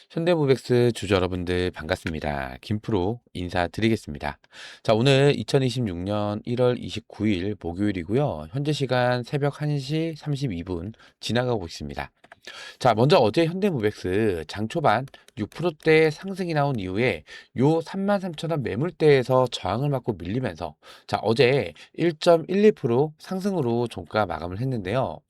현대모백스 주주 여러분들 반갑습니다. 김프로 인사드리겠습니다. 자, 오늘 2026년 1월 29일 목요일이고요. 현재 시간 새벽 1시 32분 지나가고 있습니다. 자, 먼저 어제 현대모백스 장 초반 6%대 상승이 나온 이후에 요 33,000원 매물대에서 저항을 맞고 밀리면서 자, 어제 1.12% 상승으로 종가 마감을 했는데요.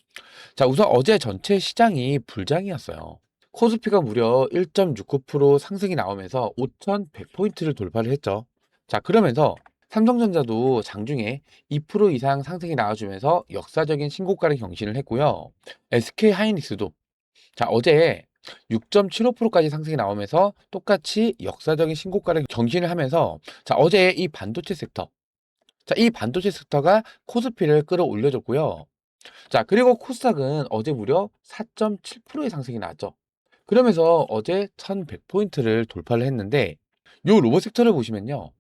자, 우선 어제 전체 시장이 불장이었어요. 코스피가 무려 1.69% 상승이 나오면서 5,100포인트를 돌파를 했죠. 자, 그러면서 삼성전자도 장중에 2% 이상 상승이 나와주면서 역사적인 신고가를 경신을 했고요. SK하이닉스도 자, 어제 6.75%까지 상승이 나오면서 똑같이 역사적인 신고가를 경신을 하면서 자, 어제 이 반도체 섹터 자, 이 반도체 섹터가 코스피를 끌어올려줬고요. 자, 그리고 코스닥은 어제 무려 4.7%의 상승이 나왔죠. 그러면서 어제 1100포인트를 돌파를 했는데 요 로봇 섹터를 보시면요.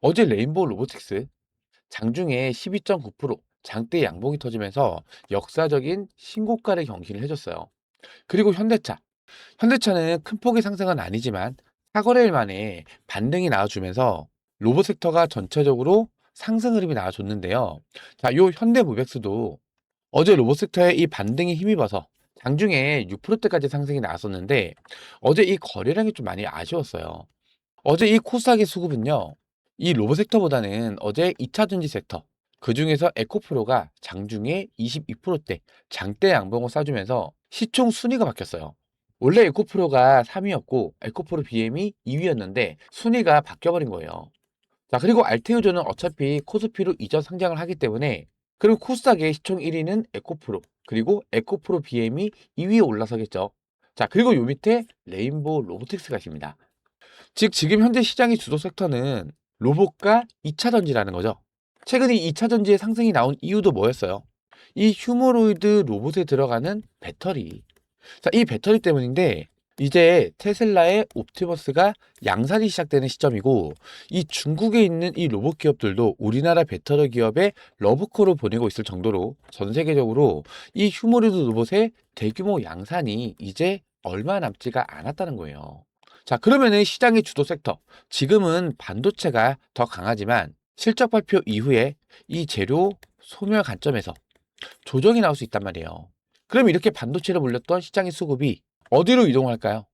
어제 레인보우 로보틱스 장중에 12.9% 장대 양봉이 터지면서 역사적인 신고가를 경신을 해줬어요. 그리고 현대차는 큰 폭의 상승은 아니지만 사거래일 만에 반등이 나와주면서 로봇 섹터가 전체적으로 상승 흐름이 나와줬는데요. 자, 요 현대모백스도 어제 로봇 섹터의 이 반등에 힘입어서 장중에 6%대까지 상승이 나왔었는데 어제 이 거래량이 좀 많이 아쉬웠어요. 어제 이 코스닥의 수급은요. 이 로봇 섹터보다는 어제 2차 전지 섹터 그중에서 에코프로가 장중에 22%대 장대 양봉을 쏴주면서 시총 순위가 바뀌었어요. 원래 에코프로가 3위였고 에코프로 BM이 2위였는데 순위가 바뀌어버린 거예요. 자, 그리고 알테오전은 어차피 코스피로 이전 상장을 하기 때문에 그리고 코스닥의 시총 1위는 에코프로 그리고 에코프로 BM이 2위에 올라서겠죠. 자, 그리고 요 밑에 레인보우 로보틱스가 있습니다. 즉 지금 현재 시장의 주도 섹터는 로봇과 2차 전지라는 거죠. 최근에 2차 전지의 상승이 나온 이유도 뭐였어요? 이 휴머노이드 로봇에 들어가는 배터리. 자, 이 배터리 때문인데 이제 테슬라의 옵티머스가 양산이 시작되는 시점이고 이 중국에 있는 이 로봇 기업들도 우리나라 배터리 기업에 러브콜을 보내고 있을 정도로 전 세계적으로 이 휴머노이드 로봇의 대규모 양산이 이제 얼마 남지가 않았다는 거예요. 자, 그러면은 시장의 주도 sek터 지금은 반도체가 더 강하지만 실적 발표 이후에 이 재료 소멸 관점에서 조정이 나올 수 있단 말이에요. 그럼 이렇게 반도체를 몰렸던 시장의 수급이 어디로 이동할까요?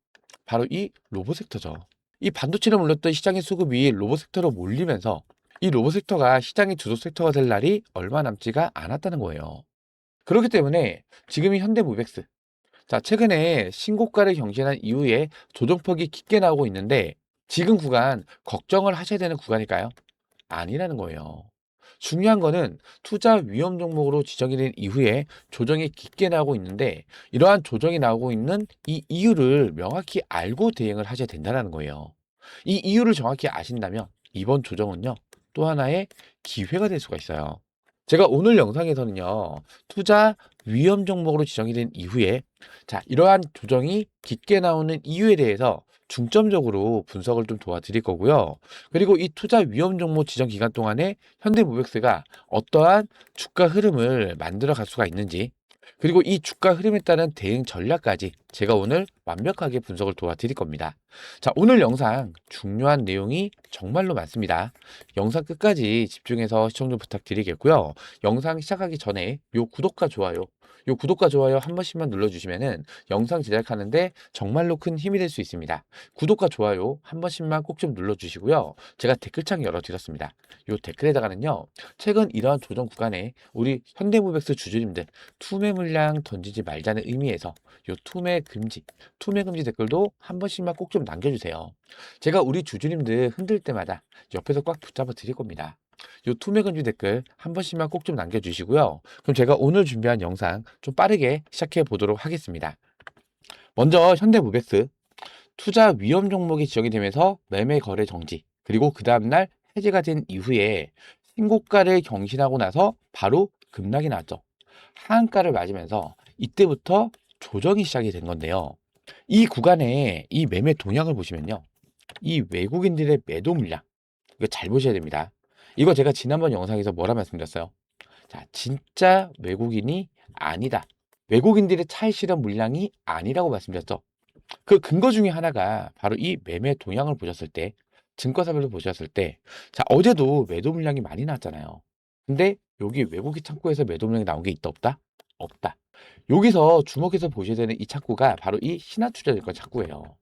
바로 이 로봇 섹터죠. 이 반도체를 몰렸던 시장의 수급이 로봇 섹터로 몰리면서 이 로봇 섹터가 시장의 주도 섹터가 될 날이 얼마 남지가 않았다는 거예요. 그렇기 때문에 지금 이 현대모백스 자, 최근에 신고가를 경신한 이후에 조정폭이 깊게 나오고 있는데 지금 구간 걱정을 하셔야 되는 구간일까요? 아니라는 거예요. 중요한 거는 투자 위험 종목으로 지정이 된 이후에 조정이 깊게 나오고 있는데 이러한 조정이 나오고 있는 이 이유를 명확히 알고 대응을 하셔야 된다는 거예요. 이 이유를 정확히 아신다면 이번 조정은요, 또 하나의 기회가 될 수가 있어요. 제가 오늘 영상에서는요, 투자 위험 종목으로 지정이 된 이후에 자, 이러한 조정이 깊게 나오는 이유에 대해서 중점적으로 분석을 좀 도와드릴 거고요. 그리고 이 투자 위험 종목 지정 기간 동안에 현대모백스가 어떠한 주가 흐름을 만들어 갈 수가 있는지, 그리고 이 주가 흐름에 따른 대응 전략까지 제가 오늘 완벽하게 분석을 도와드릴 겁니다. 자, 오늘 영상 중요한 내용이 정말로 많습니다. 영상 끝까지 집중해서 시청 좀 부탁드리겠고요. 영상 시작하기 전에 요 구독과 좋아요 한 번씩만 눌러주시면은 영상 제작하는데 정말로 큰 힘이 될 수 있습니다. 구독과 좋아요 한 번씩만 꼭 좀 눌러주시고요. 제가 댓글창 열어드렸습니다. 요 댓글에다가는요, 최근 이러한 조정 구간에 우리 현대모백스 주주님들 투매 물량 던지지 말자는 의미에서 요 투매 금지 댓글도 한 번씩만 꼭 좀 남겨주세요. 제가 우리 주주님들 흔들 때마다 옆에서 꽉 붙잡아 드릴 겁니다. 요 투매 금지 댓글 한 번씩만 꼭 좀 남겨주시고요. 그럼 제가 오늘 준비한 영상 좀 빠르게 시작해 보도록 하겠습니다. 먼저 현대모백스 투자 위험 종목이 지정이 되면서 매매 거래 정지, 그리고 그 다음날 해제가 된 이후에 신고가를 경신하고 나서 바로 급락이 나왔죠. 하한가를 맞으면서 이때부터 조정이 시작이 된 건데요. 이 구간에 이 매매 동향을 보시면요. 이 외국인들의 매도 물량, 이거 잘 보셔야 됩니다. 이거 제가 지난번 영상에서 뭐라 말씀드렸어요? 자, 진짜 외국인이 아니다. 외국인들의 차익 실현 물량이 아니라고 말씀드렸죠. 그 근거 중에 하나가 바로 이 매매 동향을 보셨을 때, 증권사별로 보셨을 때, 자, 어제도 매도 물량이 많이 나왔잖아요. 근데 여기 외국인 창구에서 매도 물량이 나온 게 있다, 없다? 없다. 여기서 주목해서 보셔야 되는 이 창구가 바로 이 신한투자증권 창구예요.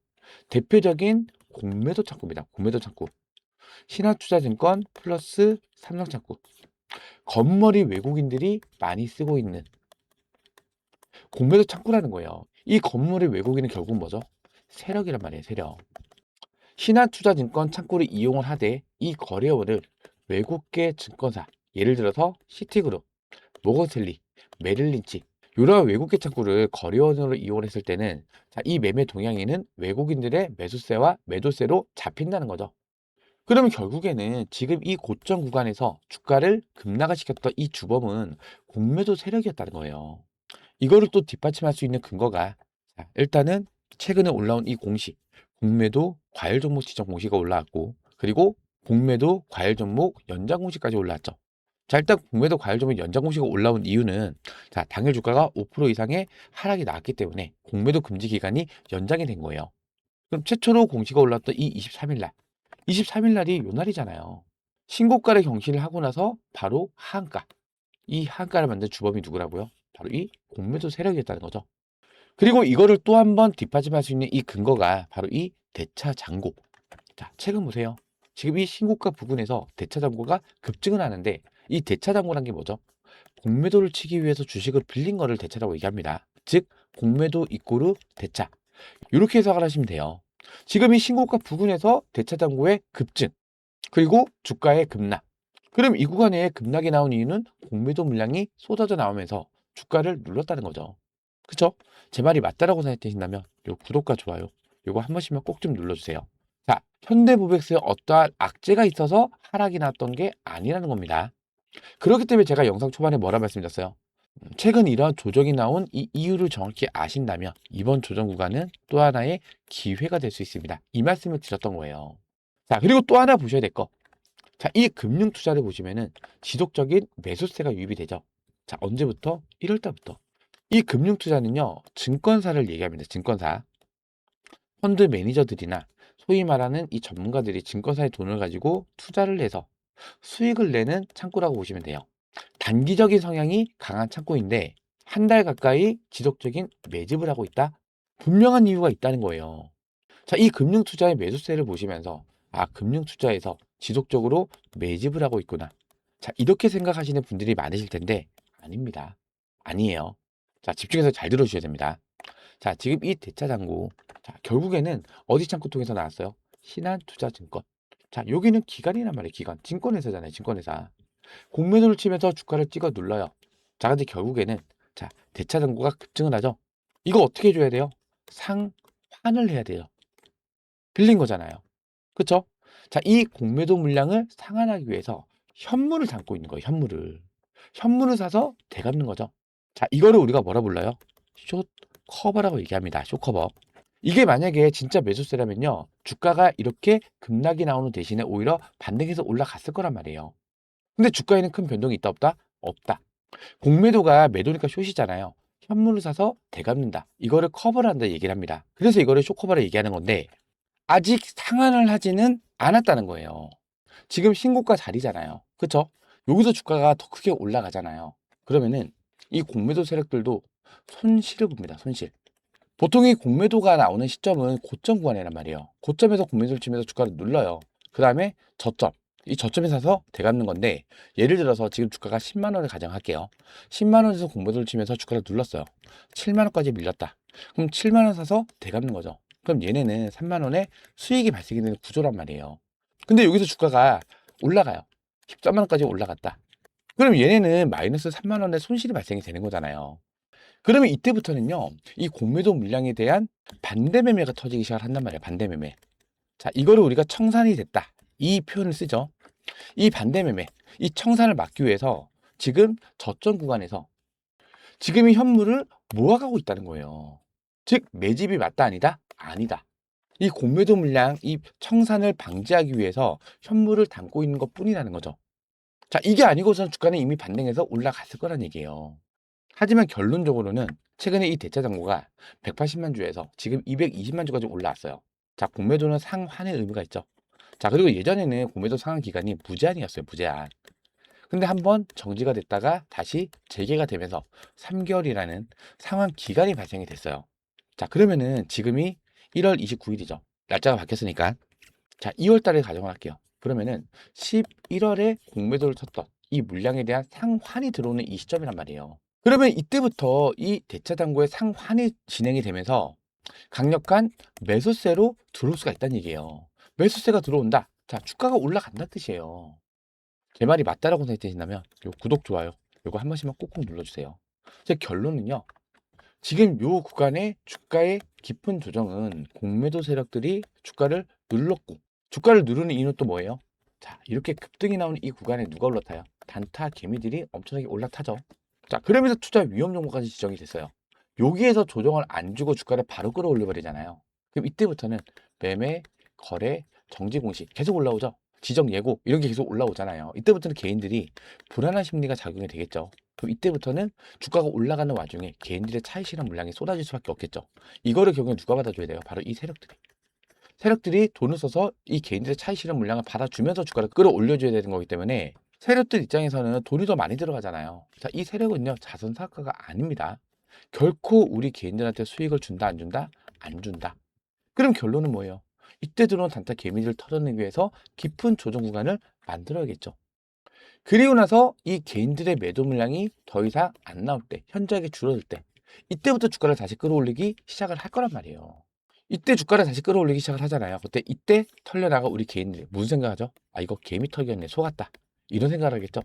대표적인 공매도 창구입니다. 공매도 창구. 신한투자증권 플러스 삼성창구. 겉머리 외국인들이 많이 쓰고 있는 공매도 창구라는 거예요. 이 겉머리 외국인은 결국 뭐죠? 세력이란 말이에요. 세력. 신한투자증권 창구를 이용을 하되 이 거래원을 외국계 증권사, 예를 들어서 시티그룹, 모건스탠리, 메릴린치 이런 외국계 창구를 거래원으로 이용했을 때는 자, 이 매매 동향에는 외국인들의 매수세와 매도세로 잡힌다는 거죠. 그러면 결국에는 지금 이 고점 구간에서 주가를 급락을 시켰던 이 주범은 공매도 세력이었다는 거예요. 이거를 또 뒷받침할 수 있는 근거가 자, 일단은 최근에 올라온 이 공시 공매도 과열 종목 지정 공시가 올라왔고 그리고 공매도 과열 종목 연장 공시까지 올라왔죠. 자, 일단 공매도 과열 종목 연장 공시가 올라온 이유는 자, 당일 주가가 5% 이상의 하락이 나왔기 때문에 공매도 금지 기간이 연장이 된 거예요. 그럼 최초로 공시가 올랐던 이 23일 날 23일 날이 요 날이잖아요. 신고가를 경신을 하고 나서 바로 하한가. 이 하한가를 만든 주범이 누구라고요? 바로 이 공매도 세력이었다는 거죠. 그리고 이거를 또 한 번 뒷받침할 수 있는 이 근거가 바로 이 대차 잔고. 자, 최근 보세요. 지금 이 신고가 부근에서 대차 잔고가 급증을 하는데 이 대차 잔고란 게 뭐죠? 공매도를 치기 위해서 주식을 빌린 거를 대차라고 얘기합니다. 즉 공매도 이꼬르 대차. 이렇게 해석을 하시면 돼요. 지금 이 신고가 부근에서 대차 잔고의 급증 그리고 주가의 급락. 그럼 이 구간에 급락이 나온 이유는 공매도 물량이 쏟아져 나오면서 주가를 눌렀다는 거죠. 그쵸? 제 말이 맞다라고 생각되신다면 요 구독과 좋아요 요거 한 번씩만 꼭 좀 눌러주세요. 자, 현대모백스에 어떠한 악재가 있어서 하락이 났던 게 아니라는 겁니다. 그렇기 때문에 제가 영상 초반에 뭐라 말씀드렸어요? 최근 이러한 조정이 나온 이 이유를 정확히 아신다면 이번 조정 구간은 또 하나의 기회가 될 수 있습니다. 이 말씀을 드렸던 거예요. 자, 그리고 또 하나 보셔야 될 거. 자, 이 금융 투자를 보시면은 지속적인 매수세가 유입이 되죠. 자, 언제부터? 1월 달부터. 이 금융 투자는요, 증권사를 얘기합니다. 증권사. 펀드 매니저들이나 소위 말하는 이 전문가들이 증권사의 돈을 가지고 투자를 해서 수익을 내는 창구라고 보시면 돼요. 단기적인 성향이 강한 창구인데 한 달 가까이 지속적인 매집을 하고 있다? 분명한 이유가 있다는 거예요. 자, 이 금융투자의 매수세를 보시면서 아, 금융투자에서 지속적으로 매집을 하고 있구나. 자, 이렇게 생각하시는 분들이 많으실 텐데 아닙니다. 아니에요. 자, 집중해서 잘 들어주셔야 됩니다. 자, 지금 이 대차장고 자, 결국에는 어디 창구 통해서 나왔어요? 신한투자증권. 자, 여기는 기관이란 말이에요. 기관. 증권회사잖아요. 증권회사. 공매도를 치면서 주가를 찍어 눌러요. 자, 근데 결국에는 자, 대차장고가 급증을 하죠. 이거 어떻게 해줘야 돼요? 상환을 해야 돼요. 빌린 거잖아요. 그쵸? 자, 이 공매도 물량을 상환하기 위해서 현물을 담고 있는 거예요. 현물을. 현물을 사서 되갚는 거죠. 자, 이거를 우리가 뭐라 불러요? 숏커버라고 얘기합니다. 숏커버. 이게 만약에 진짜 매수세라면요. 주가가 이렇게 급락이 나오는 대신에 오히려 반등해서 올라갔을 거란 말이에요. 근데 주가에는 큰 변동이 있다 없다? 없다. 공매도가 매도니까 숏이잖아요. 현물을 사서 되갚는다. 이거를 커버를 한다 얘기를 합니다. 그래서 이거를 숏커버를 얘기하는 건데 아직 상한을 하지는 않았다는 거예요. 지금 신고가 자리잖아요. 그쵸? 여기서 주가가 더 크게 올라가잖아요. 그러면은 이 공매도 세력들도 손실을 봅니다. 손실. 보통 이 공매도가 나오는 시점은 고점 구간이란 말이에요. 고점에서 공매도를 치면서 주가를 눌러요. 그 다음에 저점. 이 저점에 사서 되갚는 건데 예를 들어서 지금 주가가 10만 원을 가정할게요. 10만 원에서 공매도를 치면서 주가를 눌렀어요. 7만 원까지 밀렸다. 그럼 7만 원 사서 되갚는 거죠. 그럼 얘네는 3만 원에 수익이 발생이 되는 구조란 말이에요. 근데 여기서 주가가 올라가요. 13만 원까지 올라갔다. 그럼 얘네는 마이너스 3만 원의 손실이 발생이 되는 거잖아요. 그러면 이때부터는요, 이 공매도 물량에 대한 반대 매매가 터지기 시작을 한단 말이에요. 반대 매매. 자, 이거를 우리가 청산이 됐다. 이 표현을 쓰죠. 이 반대 매매, 이 청산을 막기 위해서 지금 저점 구간에서 지금 이 현물을 모아가고 있다는 거예요. 즉, 매집이 맞다 아니다? 아니다. 이 공매도 물량, 이 청산을 방지하기 위해서 현물을 담고 있는 것 뿐이라는 거죠. 자, 이게 아니고선 주가는 이미 반등해서 올라갔을 거란 얘기예요. 하지만 결론적으로는 최근에 이 대차 잔고가 180만 주에서 지금 220만 주까지 올라왔어요. 자, 공매도는 상환의 의미가 있죠. 자, 그리고 예전에는 공매도 상환 기간이 무제한이었어요, 무제한. 근데 한번 정지가 됐다가 다시 재개가 되면서 3개월이라는 상환 기간이 발생이 됐어요. 자, 그러면은 지금이 1월 29일이죠. 날짜가 바뀌었으니까. 자, 2월 달에 가정을 할게요. 그러면은 11월에 공매도를 쳤던 이 물량에 대한 상환이 들어오는 이 시점이란 말이에요. 그러면 이때부터 이 대차 잔고의 상환이 진행이 되면서 강력한 매수세로 들어올 수가 있다는 얘기예요. 매수세가 들어온다. 자, 주가가 올라간다는 뜻이에요. 제 말이 맞다라고 생각되신다면 요 구독, 좋아요 요거 한 번씩만 꾹꾹 눌러주세요. 제 결론은요. 지금 요 구간의 주가의 깊은 조정은 공매도 세력들이 주가를 눌렀고 주가를 누르는 이유는 또 뭐예요? 자, 이렇게 급등이 나오는 이 구간에 누가 올라타요? 단타 개미들이 엄청나게 올라타죠. 자, 그러면서 투자 위험 정보까지 지정이 됐어요. 여기에서 조정을 안 주고 주가를 바로 끌어올려 버리잖아요. 그럼 이때부터는 매매, 거래, 정지 공시 계속 올라오죠. 지정 예고 이런 게 계속 올라오잖아요. 이때부터는 개인들이 불안한 심리가 작용이 되겠죠. 그럼 이때부터는 주가가 올라가는 와중에 개인들의 차익 실현 물량이 쏟아질 수밖에 없겠죠. 이거를 결국엔 누가 받아줘야 돼요? 바로 이 세력들이. 세력들이 돈을 써서 이 개인들의 차익 실현 물량을 받아주면서 주가를 끌어올려줘야 되는 거기 때문에 세력들 입장에서는 돈이 더 많이 들어가잖아요. 자, 이 세력은요, 자선사업가가 아닙니다. 결코 우리 개인들한테 수익을 준다, 안 준다? 안 준다. 그럼 결론은 뭐예요? 이때 들어온 단타 개미를 털어내기 위해서 깊은 조정 구간을 만들어야겠죠. 그리고 나서 이 개인들의 매도 물량이 더 이상 안 나올 때, 현저하게 줄어들 때, 이때부터 주가를 다시 끌어올리기 시작을 할 거란 말이에요. 이때 주가를 다시 끌어올리기 시작을 하잖아요. 그때 이때 털려나가 우리 개인들이 무슨 생각하죠? 아, 이거 개미 털기였네, 속았다. 이런 생각을 하겠죠.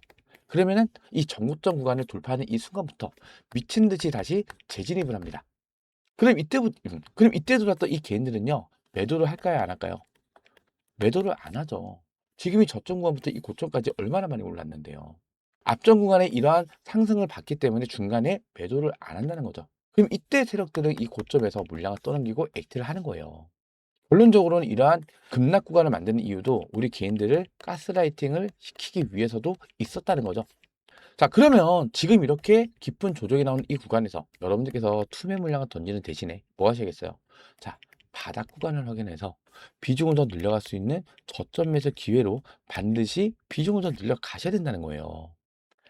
그러면은 이 정고점 구간을 돌파하는 이 순간부터 미친 듯이 다시 재진입을 합니다. 그럼 이때 들어왔던 이 개인들은요, 매도를 할까요, 안 할까요? 매도를 안 하죠. 지금이 저점 구간부터 이 고점까지 얼마나 많이 올랐는데요. 앞전 구간에 이러한 상승을 받기 때문에 중간에 매도를 안 한다는 거죠. 그럼 이때 세력들은 이 고점에서 물량을 떠넘기고 액티를 하는 거예요. 결론적으로는 이러한 급락 구간을 만드는 이유도 우리 개인들을 가스라이팅을 시키기 위해서도 있었다는 거죠. 자, 그러면 지금 이렇게 깊은 조정이 나오는 이 구간에서 여러분들께서 투매 물량을 던지는 대신에 뭐 하셔야겠어요? 자, 바닥 구간을 확인해서 비중을 더 늘려갈 수 있는 저점에서 기회로 반드시 비중을 더 늘려가셔야 된다는 거예요.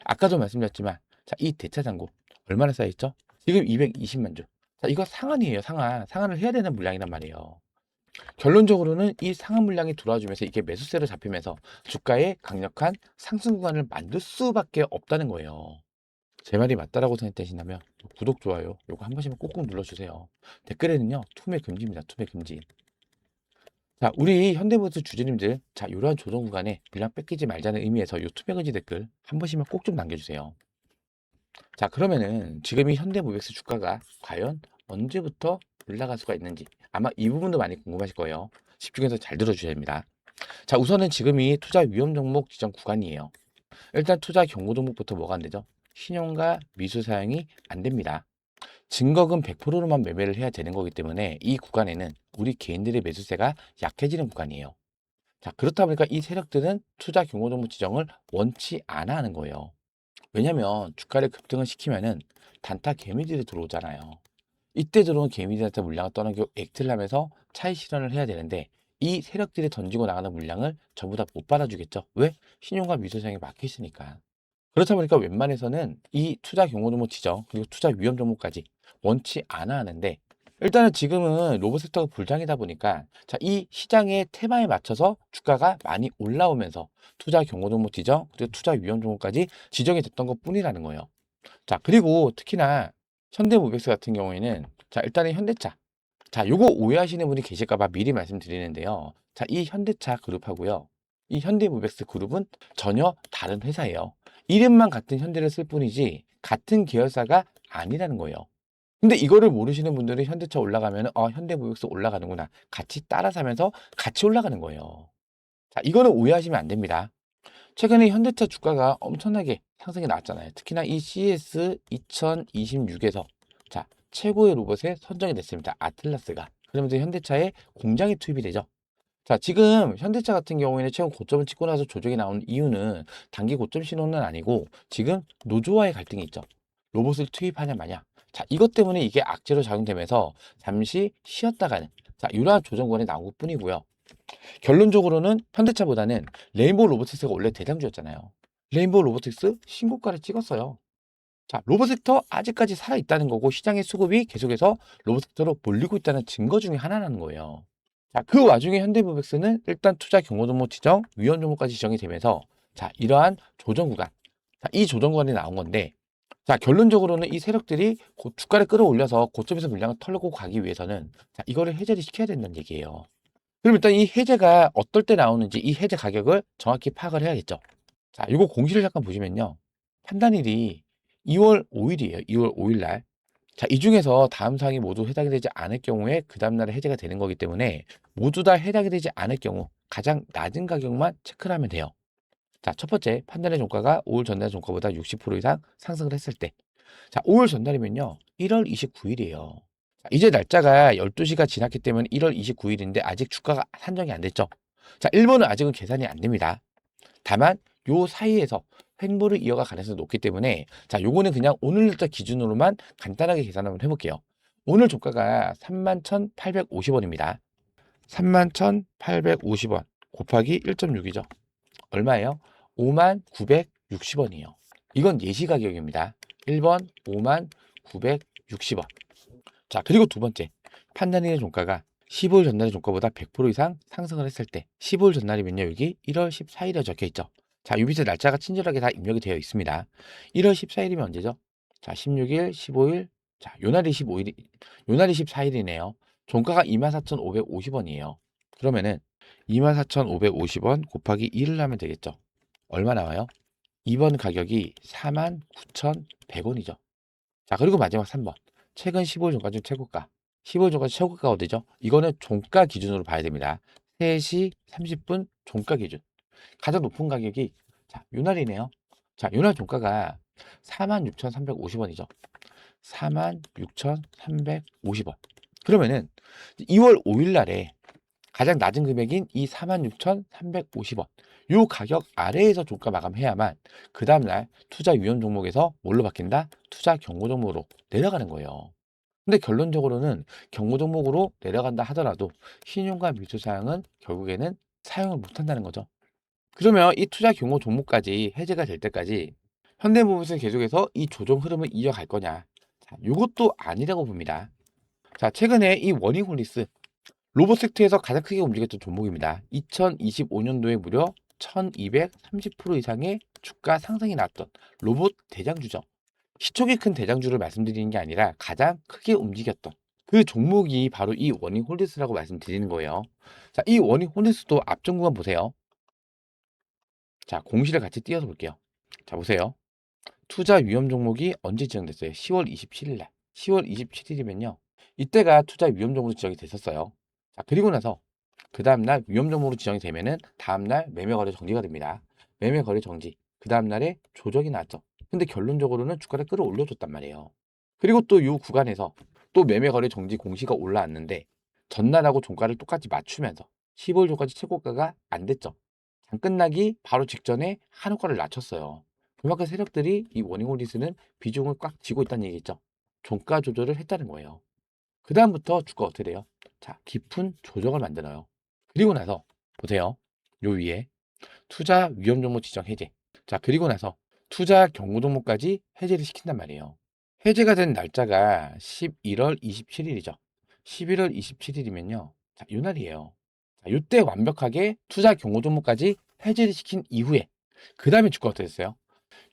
아까도 말씀드렸지만, 자, 이 대차 잔고 얼마나 쌓여있죠? 지금 220만 주. 자, 이거 상한이에요, 상한. 상한을 해야 되는 물량이란 말이에요. 결론적으로는 이 상한 물량이 들어와주면서 이게 매수세로 잡히면서 주가의 강력한 상승 구간을 만들 수밖에 없다는 거예요. 제 말이 맞다라고 생각되신다면 구독, 좋아요 요거 한 번씩만 꾹꾹 눌러주세요. 댓글에는요, 투매 금지입니다. 투매 금지. 자, 우리 현대모트 주주님들, 자, 이러한 조정 구간에 물량 뺏기지 말자는 의미에서 요 투매 금지 댓글 한 번씩만 꼭 좀 남겨주세요. 자, 그러면은 지금 이 현대모백스 주가가 과연 언제부터 올라갈 수가 있는지 아마 이 부분도 많이 궁금하실 거예요. 집중해서 잘 들어주셔야 됩니다. 자, 우선은 지금이 투자 위험 종목 지정 구간이에요. 일단 투자 경고 종목부터 뭐가 안 되죠? 신용과 미수 사용이 안 됩니다. 증거금 100%로만 매매를 해야 되는 거기 때문에 이 구간에는 우리 개인들의 매수세가 약해지는 구간이에요. 자, 그렇다 보니까 이 세력들은 투자 경고 종목 지정을 원치 않아 하는 거예요. 왜냐면 주가를 급등을 시키면은 단타 개미들이 들어오잖아요. 이때 들어온 개미들한테 물량을 떠넘기고 액트를 하면서 차익 실현을 해야 되는데 이 세력들이 던지고 나가는 물량을 전부 다 못 받아주겠죠. 왜? 신용과 미수상에 막혀 있으니까. 그렇다 보니까 웬만해서는 이 투자 경고 종목 지정 그리고 투자 위험 종목까지 원치 않아 하는데 일단은 지금은 로봇 섹터가 불장이다 보니까 자, 이 시장의 테마에 맞춰서 주가가 많이 올라오면서 투자 경고 종목 지정 그리고 투자 위험 종목까지 지정이 됐던 것 뿐이라는 거예요. 자, 그리고 특히나 현대모백스 같은 경우에는 자, 일단은 현대차. 자, 요거 오해하시는 분이 계실까 봐 미리 말씀드리는데요. 자, 이 현대차 그룹하고요. 이 현대모백스 그룹은 전혀 다른 회사예요. 이름만 같은 현대를 쓸 뿐이지 같은 계열사가 아니라는 거예요. 근데 이거를 모르시는 분들은 현대차 올라가면 현대모백스 올라가는구나. 같이 따라 사면서 같이 올라가는 거예요. 자, 이거는 오해하시면 안 됩니다. 최근에 현대차 주가가 엄청나게 상승이 나왔잖아요. 특히나 이 CES 2026에서 자, 최고의 로봇에 선정이 됐습니다. 아틀라스가. 그러면서 현대차에 공장이 투입이 되죠. 자, 지금 현대차 같은 경우에는 최근 고점을 찍고 나서 조정이 나온 이유는 단기 고점 신호는 아니고 지금 노조와의 갈등이 있죠. 로봇을 투입하냐 마냐. 자, 이것 때문에 이게 악재로 작용되면서 잠시 쉬었다가는 자, 이러한 조정 구간이 나온 것 뿐이고요. 결론적으로는 현대차보다는 레인보우 로보틱스가 원래 대장주였잖아요. 레인보우 로보틱스 신고가를 찍었어요. 자, 로보섹터 아직까지 살아있다는 거고 시장의 수급이 계속해서 로보섹터로 몰리고 있다는 증거 중에 하나라는 거예요. 자, 그 와중에 현대모백스는 일단 투자 경고종목 지정, 위험 종목까지 지정이 되면서 자, 이러한 조정 구간, 자, 이 조정 구간이 나온 건데 자, 결론적으로는 이 세력들이 주가를 끌어올려서 고점에서 물량을 털고 가기 위해서는 자, 이거를 해제를 시켜야 된다는 얘기예요. 그럼 일단 이 해제가 어떨 때 나오는지 이 해제 가격을 정확히 파악을 해야겠죠. 자, 이거 공시를 잠깐 보시면요. 판단일이 2월 5일이에요. 2월 5일 날. 자, 이 중에서 다음 사항이 모두 해당이 되지 않을 경우에 그 다음날에 해제가 되는 거기 때문에 모두 다 해당이 되지 않을 경우 가장 낮은 가격만 체크를 하면 돼요. 자, 첫 번째, 판단의 종가가 5월 전날 종가보다 60% 이상 상승을 했을 때. 자, 5월 전날이면요. 1월 29일이에요. 이제 날짜가 12시가 지났기 때문에 1월 29일인데 아직 주가가 산정이 안 됐죠. 자, 1번은 아직은 계산이 안 됩니다. 다만 요 사이에서 횡보를 이어갈 가능성이 높기 때문에 자, 요거는 그냥 오늘 날짜 기준으로만 간단하게 계산 한번 해볼게요. 오늘 종가가 31,850원입니다. 31,850원 곱하기 1.6이죠. 얼마예요? 59,960원이에요. 이건 예시 가격입니다. 1번 59,960원. 자, 그리고 두 번째. 판단일의 종가가 15일 전날의 종가보다 100% 이상 상승을 했을 때 15일 전날이면요. 여기 1월 14일에 적혀 있죠. 자, 요 밑에 날짜가 친절하게 다 입력이 되어 있습니다. 1월 14일이면 언제죠? 자, 16일, 15일. 자, 요 날이 15일, 요 날이 14일이네요. 종가가 24,550원이에요. 그러면은 24,550원 곱하기 1을 하면 되겠죠. 얼마 나와요? 2번 가격이 49,100원이죠. 자, 그리고 마지막 3번. 최근 15일 종가 중 최고가. 15일 종가 최고가가 어디죠? 이거는 종가 기준으로 봐야 됩니다. 3시 30분 종가 기준. 가장 높은 가격이 자, 요날이네요. 자, 요날 종가가 46,350원이죠. 46,350원. 그러면은 2월 5일 날에 가장 낮은 금액인 이 46,350원. 요 가격 아래에서 종가 마감해야만 그 다음날 투자 위험 종목에서 뭘로 바뀐다? 투자 경고 종목으로 내려가는 거예요. 근데 결론적으로는 경고 종목으로 내려간다 하더라도 신용과 미수 사항은 결국에는 사용을 못 한다는 거죠. 그러면 이 투자 경고 종목까지 해제가 될 때까지 현대모비스는 계속해서 이 조정 흐름을 이어갈 거냐? 자, 이것도 아니라고 봅니다. 자, 최근에 이 워닝홀리스 로봇 섹터에서 가장 크게 움직였던 종목입니다. 2025년도에 무려 1230% 이상의 주가 상승이 나왔던 로봇 대장주죠. 시총이 큰 대장주를 말씀드리는 게 아니라 가장 크게 움직였던 그 종목이 바로 이 워닝홀리스라고 말씀드리는 거예요. 자, 이 워닝홀리스도 앞전 구간 보세요. 자, 공시를 같이 띄워서 볼게요. 자, 보세요. 투자 위험 종목이 언제 지정됐어요? 10월 27일 날. 10월 27일이면요. 이때가 투자 위험 종목으로 지정이 됐었어요. 자, 그리고 나서 그 다음날 위험 종목으로 지정이 되면은 다음날 매매 거래 정지가 됩니다. 매매 거래 정지. 그 다음날에 조정이 나왔죠. 근데 결론적으로는 주가를 끌어올려줬단 말이에요. 그리고 또 이 구간에서 또 매매 거래 정지 공시가 올라왔는데 전날하고 종가를 똑같이 맞추면서 15일 전까지 최고가가 안 됐죠. 장 끝나기 바로 직전에 한우가를 낮췄어요. 그만큼 세력들이 이 워닝홀리스는 비중을 꽉 쥐고 있다는 얘기겠죠. 종가 조절을 했다는 거예요. 그 다음부터 주가 어떻게 돼요? 자, 깊은 조정을 만들어요. 그리고 나서 보세요. 요 위에 투자 위험 종목 지정 해제. 자, 그리고 나서 투자 경고 종목까지 해제를 시킨단 말이에요. 해제가 된 날짜가 11월 27일이죠. 11월 27일이면요. 자, 요 날이에요. 자, 요때 완벽하게 투자 경고 종목까지 해제를 시킨 이후에 그 다음에 주가 어떻게 됐어요?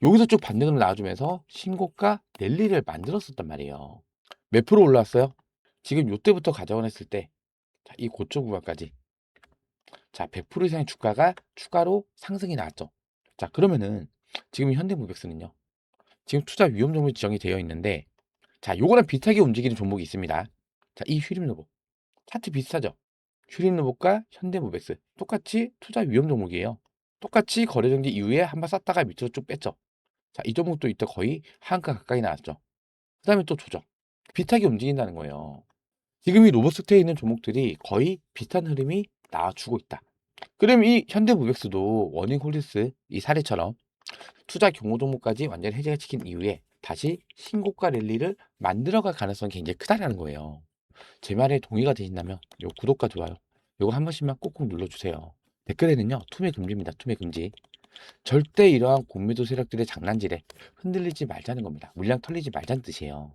여기서 쭉 반등으로 나와주면서 신고가 랠리를 만들었었단 말이에요. 몇 프로 올라왔어요? 지금 요때부터 가정을 했을 때, 자, 이 고점 구간까지. 자, 100% 이상의 주가가 추가로 상승이 나왔죠. 자, 그러면은 지금 현대모백스는요. 지금 투자 위험 종목이 지정이 되어 있는데, 자, 요거랑 비슷하게 움직이는 종목이 있습니다. 자, 이 휴림로봇. 차트 비슷하죠? 휴림로봇과 현대모백스. 똑같이 투자 위험 종목이에요. 똑같이 거래정지 이후에 한번 쌌다가 밑으로 쭉 뺐죠. 자, 이 종목도 이때 거의 하한가 가까이 나왔죠. 그 다음에 또 조정. 비슷하게 움직인다는 거예요. 지금 이 로봇스테에 있는 종목들이 거의 비슷한 흐름이 나와주고 있다. 그럼 이 현대모백스도 워닝홀리스 이 사례처럼 투자 경고 종목까지 완전히 해제가 시킨 이후에 다시 신고가 랠리를 만들어갈 가능성이 굉장히 크다라는 거예요. 제 말에 동의가 되신다면 요 구독과 좋아요 요거 한 번씩만 꼭꼭 눌러주세요. 댓글에는요 투매 금지입니다. 투매 금지. 절대 이러한 공매도 세력들의 장난질에 흔들리지 말자는 겁니다. 물량 털리지 말자는 뜻이에요.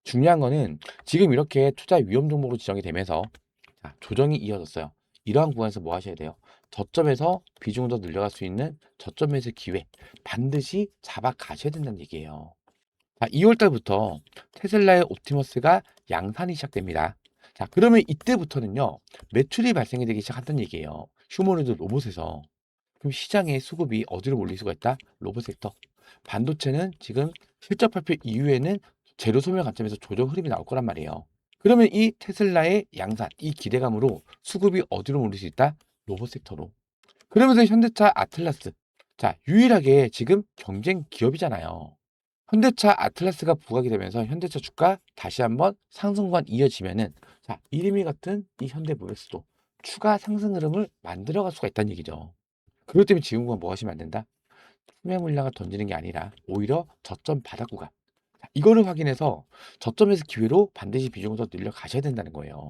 중요한 거는 지금 이렇게 투자 위험 종목으로 지정이 되면서 자, 조정이 이어졌어요. 이러한 구간에서 뭐 하셔야 돼요? 저점에서 비중을 더 늘려갈 수 있는 저점에서 기회 반드시 잡아 가셔야 된다는 얘기예요. 자, 2월 달부터 테슬라의 옵티머스가 양산이 시작됩니다. 자, 그러면 이때부터는요, 매출이 발생이 되기 시작한다는 얘기예요. 휴머노이드 로봇에서. 그럼 시장의 수급이 어디로 몰릴 수가 있다? 로봇 섹터. 반도체는 지금 실적 발표 이후에는 재료 소멸 관점에서 조정 흐름이 나올 거란 말이에요. 그러면 이 테슬라의 양산, 이 기대감으로 수급이 어디로 몰릴 수 있다? 로봇 섹터로. 그러면서 현대차 아틀라스. 자, 유일하게 지금 경쟁 기업이잖아요. 현대차 아틀라스가 부각이 되면서 현대차 주가 다시 한번 상승관 이어지면은 자, 이름이 같은 이 현대모비스도 추가 상승 흐름을 만들어갈 수가 있다는 얘기죠. 그렇기 때문에 지금 뭐 하시면 안 된다? 투매 물량을 던지는 게 아니라 오히려 저점 바닥 구간. 자, 이거를 확인해서 저점에서 기회로 반드시 비중을 더 늘려 가셔야 된다는 거예요.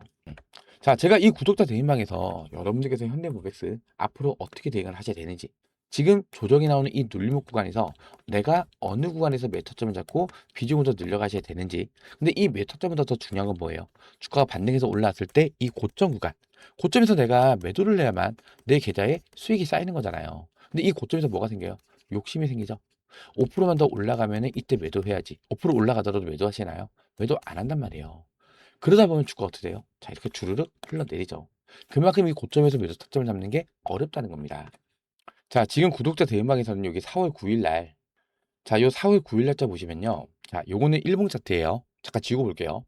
자, 제가 이 구독자 대인방에서 여러분들께서 현대모백스 앞으로 어떻게 대응을 하셔야 되는지 지금 조정이 나오는 이 눌림목 구간에서 내가 어느 구간에서 매타점을 잡고 비중을 더 늘려가셔야 되는지. 근데 이 매타점보다 더 중요한 건 뭐예요? 주가가 반등해서 올라왔을 때 이 고점 구간, 고점에서 내가 매도를 해야만 내 계좌에 수익이 쌓이는 거잖아요. 근데 이 고점에서 뭐가 생겨요? 욕심이 생기죠. 5%만 더 올라가면 이때 매도해야지. 5% 올라가더라도 매도하시나요? 매도 안 한단 말이에요. 그러다 보면 주가 어떻게 돼요? 자, 이렇게 주르륵 흘러내리죠. 그만큼 이 고점에서 매도 타점을 잡는 게 어렵다는 겁니다. 자, 지금 구독자 대응방에서는 여기 4월 9일 날, 자, 요 4월 9일 날짜 보시면요. 자, 요거는 일봉 차트예요. 잠깐 지고 볼게요.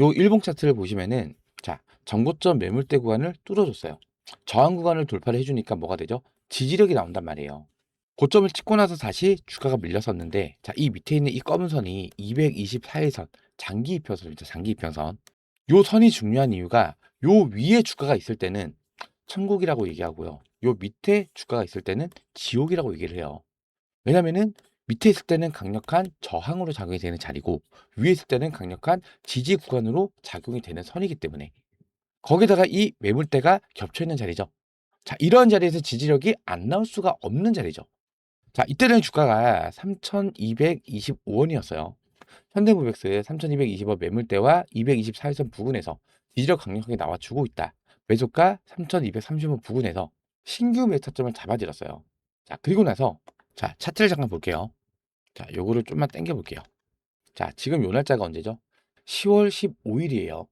요 일봉 차트를 보시면은, 자, 전고점 매물대 구간을 뚫어줬어요. 저항 구간을 돌파를 해주니까 뭐가 되죠? 지지력이 나온단 말이에요. 고점을 찍고 나서 다시 주가가 밀렸었는데, 자, 이 밑에 있는 이 검은 선이 224일선, 장기 이평선입니다. 장기 이평선. 요 선이 중요한 이유가 요 위에 주가가 있을 때는 천국이라고 얘기하고요. 요 밑에 주가가 있을 때는 지옥이라고 얘기를 해요. 왜냐면은 밑에 있을 때는 강력한 저항으로 작용이 되는 자리고 위에 있을 때는 강력한 지지 구간으로 작용이 되는 선이기 때문에 거기다가 이 매물대가 겹쳐 있는 자리죠. 자, 이런 자리에서 지지력이 안 나올 수가 없는 자리죠. 자, 이때는 주가가 3,225원이었어요. 현대모백스 3,220원 매물대와 224일선 부근에서 지지력 강력하게 나와주고 있다. 매수가 3,230원 부근에서 신규 매타점을 잡아들였어요. 자, 그리고 나서 자, 차트를 잠깐 볼게요. 자, 요거를 좀만 당겨 볼게요. 자, 지금 요 날짜가 언제죠? 10월 15일이에요.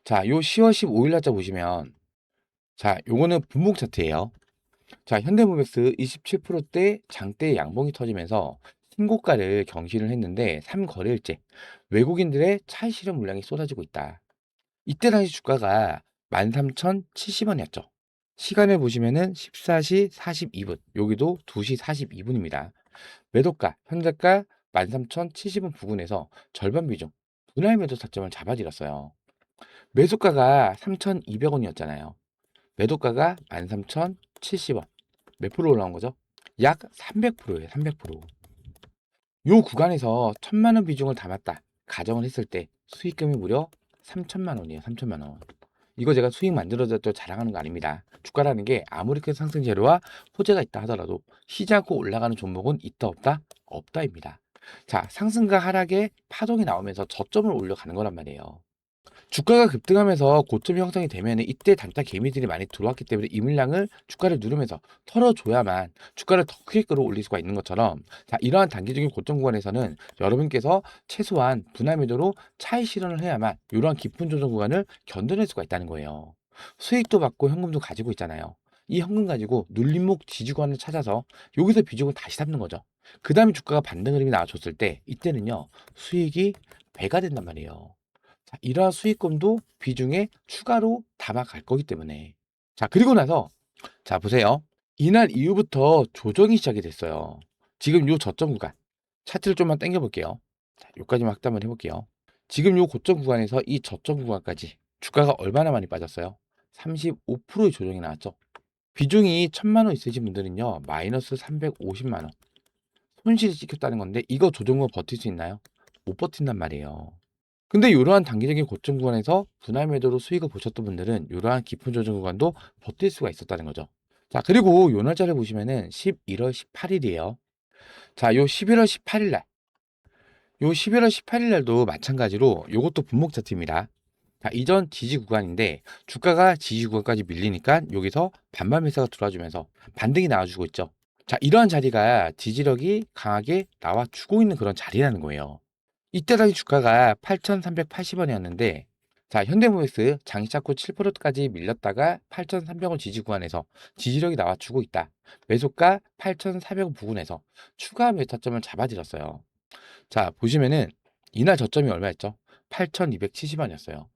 자, 요 10월 15일 날짜 보시면 자, 요거는 분봉 차트예요. 자, 현대모백스 27%대 장대 양봉이 터지면서 신고가를 경신을 했는데 3거래일째 외국인들의 차익 실현 물량이 쏟아지고 있다. 이때 당시 주가가 13,070원이었죠. 시간을 보시면은 14시 42분, 여기도 2시 42분입니다. 매도가, 현재가 13,070원 부근에서 절반 비중, 분할 매도 타점을 잡아들였어요. 매수가가 3,200원이었잖아요. 매도가가 13,070원. 몇 프로 올라온 거죠? 약 300%예요, 300%. 요 구간에서 1,000만 원 비중을 담았다. 가정을 했을 때 수익금이 무려 3천만 원이에요, 3천만 원. 이거 제가 수익 만들어졌다고 자랑하는 거 아닙니다. 주가라는 게 아무리 큰 상승 재료와 호재가 있다 하더라도 쉬지 않고 올라가는 종목은 있다 없다? 없다입니다. 자, 상승과 하락의 파동이 나오면서 저점을 올려가는 거란 말이에요. 주가가 급등하면서 고점이 형성이 되면 이때 단타 개미들이 많이 들어왔기 때문에 이 물량을 주가를 누르면서 털어줘야만 주가를 더 크게 끌어올릴 수가 있는 것처럼 자, 이러한 단기적인 고점 구간에서는 여러분께서 최소한 분할 매도로 차익 실현을 해야만 이러한 깊은 조정 구간을 견뎌낼 수가 있다는 거예요. 수익도 받고 현금도 가지고 있잖아요. 이 현금 가지고 눌림목 지지구간을 찾아서 여기서 비중을 다시 잡는 거죠. 그 다음에 주가가 반등 흐름이 나와줬을 때 이때는요 수익이 배가 된단 말이에요. 자, 이러한 수익금도 비중에 추가로 담아갈 거기 때문에. 자, 그리고 나서, 자, 보세요. 이날 이후부터 조정이 시작이 됐어요. 지금 요 저점 구간. 차트를 좀만 당겨 볼게요. 자, 요까지만 확대 한번 해볼게요. 지금 요 고점 구간에서 이 저점 구간까지 주가가 얼마나 많이 빠졌어요? 35%의 조정이 나왔죠. 비중이 1,000만 원 있으신 분들은요, 마이너스 350만 원. 손실이 찍혔다는 건데 이거 조정으로 버틸 수 있나요? 못 버틴단 말이에요. 근데 이러한 단기적인 고점 구간에서 분할 매도로 수익을 보셨던 분들은 이러한 깊은 조정 구간도 버틸 수가 있었다는 거죠. 자, 그리고 요 날짜를 보시면은 11월 18일이에요. 자, 요 11월 18일 날, 요 11월 18일 날도 마찬가지로 요것도 분목 차트입니다. 자, 이전 지지 구간인데 주가가 지지 구간까지 밀리니까 여기서 반반 매수가 들어와주면서 반등이 나와주고 있죠. 자, 이러한 자리가 지지력이 강하게 나와주고 있는 그런 자리라는 거예요. 이때 당시 주가가 8,380원이었는데 자, 현대모비스 장시잡고 7%까지 밀렸다가 8,300원 지지 구간에서 지지력이 나와주고 있다. 매수가 8,400원 부근에서 추가 매수 타점을 잡아들였어요. 자, 보시면은 이날 저점이 얼마였죠? 8,270원이었어요.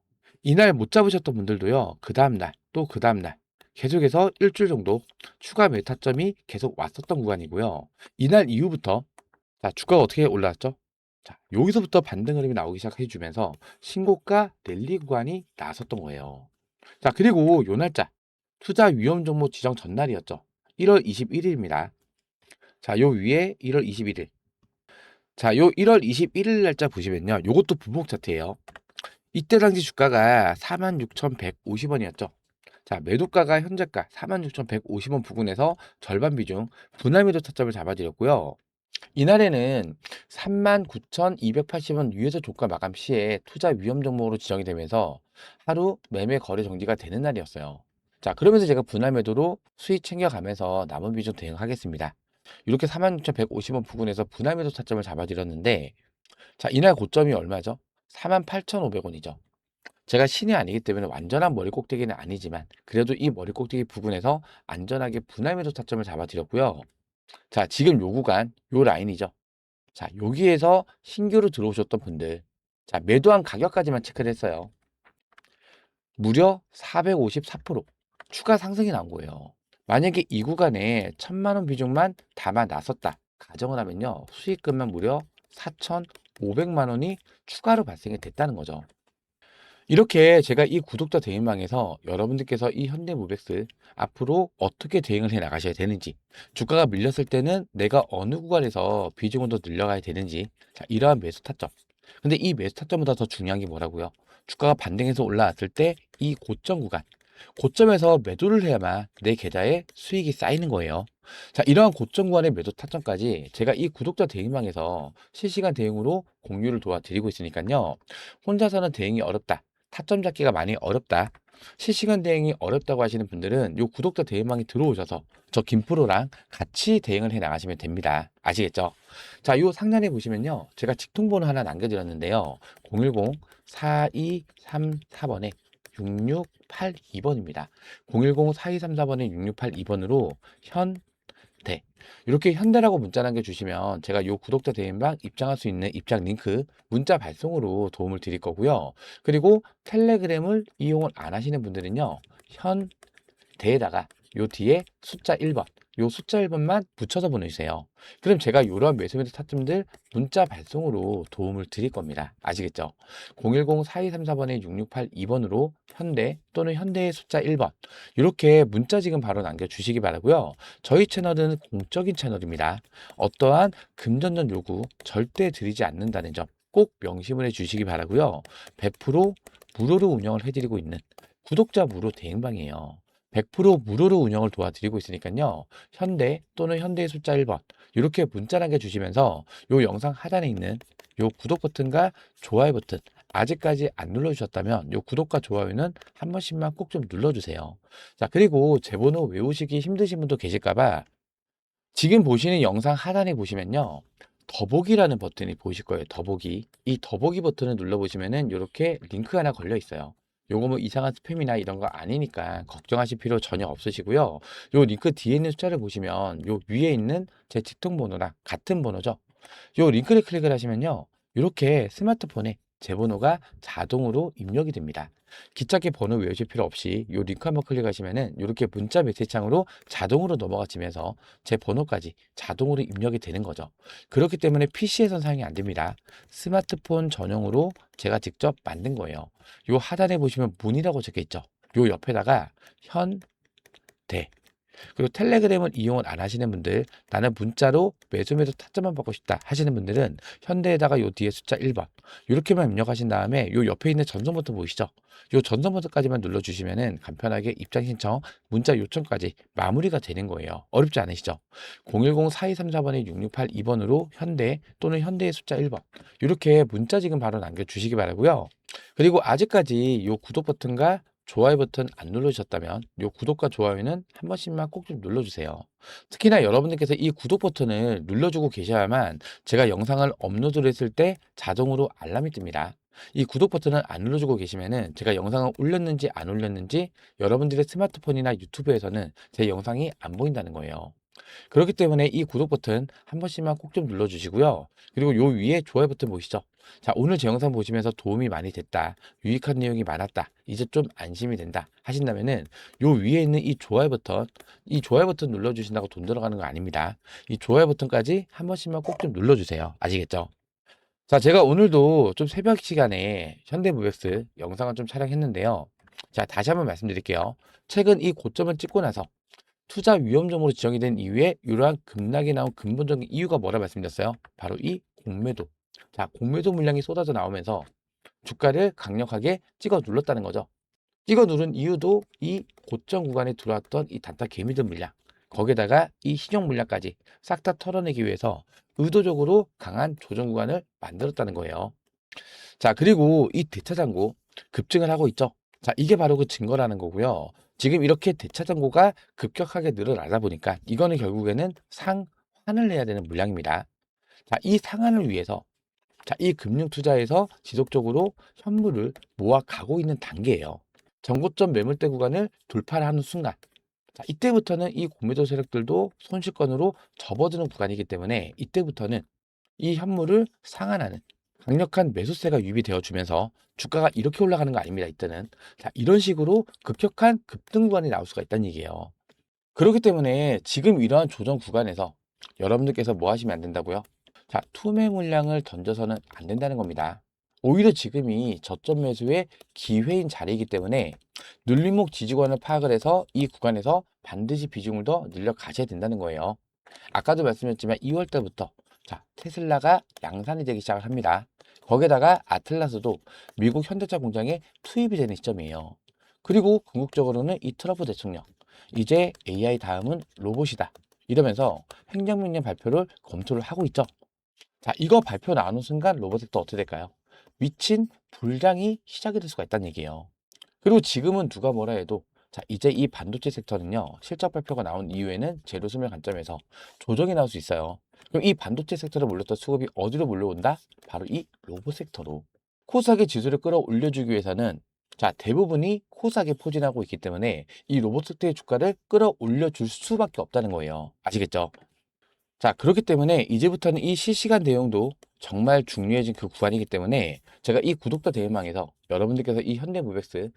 이날 못 잡으셨던 분들도요. 그 다음날 또 그 다음날 계속해서 일주일 정도 추가 매수 타점이 계속 왔었던 구간이고요. 이날 이후부터 자, 주가가 어떻게 올라왔죠? 자, 여기서부터 반등 흐름이 나오기 시작해 주면서 신고가 랠리 구간이 나섰던 거예요. 자, 그리고 요 날짜 투자 위험 종목 지정 전날이었죠. 1월 21일입니다. 자, 요 위에 1월 21일. 자, 요 1월 21일 날짜 보시면요. 요것도 분목 차트예요. 이때 당시 주가가 46,150원이었죠. 자, 매도가가 현재가 46,150원 부근에서 절반 비중 분할 매도 타점을 잡아드렸고요. 이날에는 39,280원 위에서 조가 마감 시에 투자 위험 종목으로 지정이 되면서 하루 매매 거래 정지가 되는 날이었어요. 자, 그러면서 제가 분할 매도로 수익 챙겨가면서 남은 비중 대응하겠습니다. 이렇게 46,150원 부근에서 분할 매도 타점을 잡아드렸는데 자, 이날 고점이 얼마죠? 48,500원이죠. 제가 신이 아니기 때문에 완전한 머리 꼭대기는 아니지만 그래도 이 머리 꼭대기 부분에서 안전하게 분할 매도 타점을 잡아드렸고요. 자, 지금 요 구간, 요 라인이죠. 자, 여기에서 신규로 들어오셨던 분들, 자, 매도한 가격까지만 체크를 했어요. 무려 454% 추가 상승이 나온 거예요. 만약에 이 구간에 1,000만 원 비중만 담아 놨었다 가정을 하면요. 수익금만 무려 4,500만 원이 추가로 발생이 됐다는 거죠. 이렇게 제가 이 구독자 대인방에서 여러분들께서 이 현대모백스 앞으로 어떻게 대응을 해 나가셔야 되는지, 주가가 밀렸을 때는 내가 어느 구간에서 비중을 더 늘려가야 되는지, 자, 이러한 매수 타점. 근데 이 매수 타점보다 더 중요한 게 뭐라고요? 주가가 반등해서 올라왔을 때 이 고점 구간, 고점에서 매도를 해야만 내 계좌에 수익이 쌓이는 거예요. 자, 이러한 고점 구간의 매도 타점까지 제가 이 구독자 대응방에서 실시간 대응으로 공유를 도와드리고 있으니까요. 혼자서는 대응이 어렵다. 타점 잡기가 많이 어렵다. 실시간 대응이 어렵다고 하시는 분들은 요 구독자 대응방에 들어오셔서 저 김프로랑 같이 대응을 해 나가시면 됩니다. 아시겠죠? 자, 요 상단에 보시면요. 제가 직통번호 하나 남겨드렸는데요. 010-4234번에 6682번입니다. 010-4234번에 6682번으로 현대 이렇게 현대라고 문자 남겨주시면 제가 요 구독자 대인방 입장할 수 있는 입장 링크 문자 발송으로 도움을 드릴 거고요. 그리고 텔레그램을 이용을 안 하시는 분들은요. 현대에다가 요 뒤에 숫자 1번 요 숫자 1번만 붙여서 보내주세요. 그럼 제가 요런 매수매도 타점들 문자 발송으로 도움을 드릴 겁니다. 아시겠죠? 010-4234번에 6682번으로 현대 또는 현대의 숫자 1번 이렇게 문자 지금 바로 남겨주시기 바라고요. 저희 채널은 공적인 채널입니다. 어떠한 금전전 요구 절대 드리지 않는다는 점 꼭 명심을 해주시기 바라고요. 100% 무료로 운영을 해드리고 있는 구독자 무료 대행방이에요. 100% 무료로 운영을 도와드리고 있으니까요. 현대 또는 현대의 숫자 1번 이렇게 문자 남겨주시면서 요 영상 하단에 있는 요 구독 버튼과 좋아요 버튼 아직까지 안 눌러주셨다면 요 구독과 좋아요는 한 번씩만 꼭 좀 눌러주세요. 자, 그리고 제 번호 외우시기 힘드신 분도 계실까봐 지금 보시는 영상 하단에 보시면요. 더보기라는 버튼이 보이실 거예요. 더보기. 이 더보기 버튼을 눌러보시면은 이렇게 링크가 하나 걸려 있어요. 요거 뭐 이상한 스팸이나 이런 거 아니니까 걱정하실 필요 전혀 없으시고요. 요 링크 뒤에 있는 숫자를 보시면 요 위에 있는 제 직통 번호랑 같은 번호죠. 요 링크를 클릭을 하시면요. 이렇게 스마트폰에 제 번호가 자동으로 입력이 됩니다. 기찻길 번호 외우실 필요 없이 요 링크 한번 클릭하시면은 이렇게 문자 메시지 창으로 자동으로 넘어가지면서 제 번호까지 자동으로 입력이 되는 거죠. 그렇기 때문에 PC에선 사용이 안 됩니다. 스마트폰 전용으로 제가 직접 만든 거예요. 요 하단에 보시면 문이라고 적혀 있죠. 요 옆에다가 현대 그리고 텔레그램을 이용을 안 하시는 분들, 나는 문자로 매수매도 타점만 받고 싶다 하시는 분들은 현대에다가 요 뒤에 숫자 1번 이렇게만 입력하신 다음에 요 옆에 있는 전송 버튼 보이시죠? 요 전송 버튼까지만 눌러주시면은 간편하게 입장 신청, 문자 요청까지 마무리가 되는 거예요. 어렵지 않으시죠? 010-4234번에 6682번으로 현대 또는 현대의 숫자 1번 이렇게 문자 지금 바로 남겨주시기 바라고요. 그리고 아직까지 요 구독 버튼과 좋아요 버튼 안 누르셨다면 요 구독과 좋아요는 한 번씩만 꼭 좀 눌러주세요. 특히나 여러분들께서 이 구독 버튼을 눌러주고 계셔야만 제가 영상을 업로드를 했을 때 자동으로 알람이 뜹니다. 이 구독 버튼을 안 눌러주고 계시면은 제가 영상을 올렸는지 안 올렸는지 여러분들의 스마트폰이나 유튜브에서는 제 영상이 안 보인다는 거예요. 그렇기 때문에 이 구독 버튼 한 번씩만 꼭 좀 눌러주시고요. 그리고 요 위에 좋아요 버튼 보이시죠? 자, 오늘 제 영상 보시면서 도움이 많이 됐다, 유익한 내용이 많았다, 이제 좀 안심이 된다 하신다면은 요 위에 있는 이 좋아요 버튼 눌러주신다고 돈 들어가는 거 아닙니다. 이 좋아요 버튼까지 한 번씩만 꼭 좀 눌러주세요. 아시겠죠? 자, 제가 오늘도 좀 새벽 시간에 현대무백스 영상을 좀 촬영했는데요. 자, 다시 한번 말씀드릴게요. 최근 이 고점을 찍고 나서 투자 위험종으로 지정이 된 이후에 이러한 급락이 나온 근본적인 이유가 뭐라 말씀드렸어요? 바로 이 공매도. 자, 공매도 물량이 쏟아져 나오면서 주가를 강력하게 찍어 눌렀다는 거죠. 찍어 누른 이유도 이 고점 구간에 들어왔던 이 단타 개미들 물량, 거기에다가 이 신용 물량까지 싹 다 털어내기 위해서 의도적으로 강한 조정 구간을 만들었다는 거예요. 자, 그리고 이 대차장고 급증을 하고 있죠. 자, 이게 바로 그 증거라는 거고요. 지금 이렇게 대차장고가 급격하게 늘어나다 보니까 이거는 결국에는 상환을 해야 되는 물량입니다. 자, 이 상환을 위해서 자, 이 금융 투자에서 지속적으로 현물을 모아 가고 있는 단계예요. 정고점 매물대 구간을 돌파를 하는 순간, 자, 이때부터는 이 공매도 세력들도 손실권으로 접어드는 구간이기 때문에 이때부터는 이 현물을 상환하는 강력한 매수세가 유입이 되어 주면서 주가가 이렇게 올라가는 거 아닙니다. 이때는 자, 이런 식으로 급격한 급등 구간이 나올 수가 있다는 얘기예요. 그렇기 때문에 지금 이러한 조정 구간에서 여러분들께서 뭐 하시면 안 된다고요? 자, 투매 물량을 던져서는 안 된다는 겁니다. 오히려 지금이 저점 매수의 기회인 자리이기 때문에 눌림목 지지권을 파악을 해서 이 구간에서 반드시 비중을 더 늘려 가셔야 된다는 거예요. 아까도 말씀드렸지만 2월 달부터 자, 테슬라가 양산이 되기 시작을 합니다. 거기에다가 아틀라스도 미국 현대차 공장에 투입이 되는 시점이에요. 그리고 궁극적으로는 이 트럼프 대통령, 이제 AI 다음은 로봇이다 이러면서 행정명령 발표를 검토를 하고 있죠. 자, 이거 발표 나오는 순간 로봇 섹터 어떻게 될까요? 미친 불장이 시작이 될 수가 있다는 얘기예요. 그리고 지금은 누가 뭐라 해도 자, 이제 이 반도체 섹터는요, 실적 발표가 나온 이후에는 재료 소멸 관점에서 조정이 나올 수 있어요. 그럼 이 반도체 섹터로 몰렸던 수급이 어디로 몰려온다? 바로 이 로봇 섹터로. 코스닥의 지수를 끌어올려주기 위해서는 자, 대부분이 코스닥에 포진하고 있기 때문에 이 로봇 섹터의 주가를 끌어올려줄 수밖에 없다는 거예요. 아시겠죠? 자, 그렇기 때문에 이제부터는 이 실시간 대응도 정말 중요해진 그 구간이기 때문에 제가 이 구독자 대응망에서 여러분들께서 이 현대무백스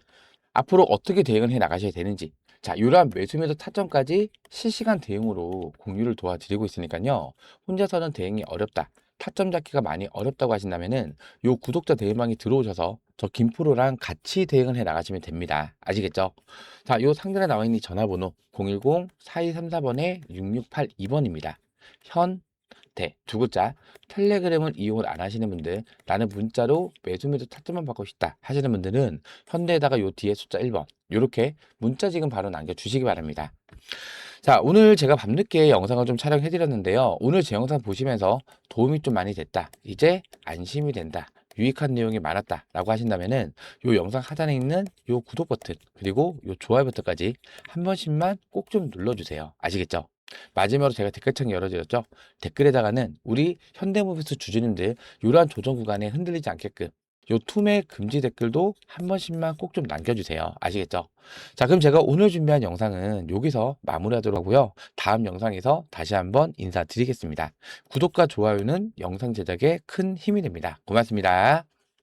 앞으로 어떻게 대응을 해 나가셔야 되는지, 자, 이러한 매수매도 타점까지 실시간 대응으로 공유를 도와드리고 있으니까요. 혼자서는 대응이 어렵다, 타점 잡기가 많이 어렵다고 하신다면은 요 구독자 대응망이 들어오셔서 저 김프로랑 같이 대응을 해 나가시면 됩니다. 아시겠죠? 자, 요 상단에 나와 있는 이 전화번호 010-4234번에 6682번입니다. 현대 두 글자. 텔레그램을 이용을 안 하시는 분들, 나는 문자로 매수매도 타점만 받고 싶다 하시는 분들은 현대에다가 요 뒤에 숫자 1번 요렇게 문자 지금 바로 남겨주시기 바랍니다. 자, 오늘 제가 밤늦게 영상을 좀 촬영해 드렸는데요. 오늘 제 영상 보시면서 도움이 좀 많이 됐다, 이제 안심이 된다, 유익한 내용이 많았다 라고 하신다면은 요 영상 하단에 있는 요 구독 버튼 그리고 요 좋아요 버튼까지 한 번씩만 꼭 좀 눌러주세요. 아시겠죠? 마지막으로 제가 댓글창 열어드렸죠. 댓글에다가는 우리 현대모비스 주주님들 이러한 조정 구간에 흔들리지 않게끔 요 투매 금지 댓글도 한 번씩만 꼭 좀 남겨주세요. 아시겠죠? 자, 그럼 제가 오늘 준비한 영상은 여기서 마무리하도록 하고요. 다음 영상에서 다시 한번 인사드리겠습니다. 구독과 좋아요는 영상 제작에 큰 힘이 됩니다. 고맙습니다.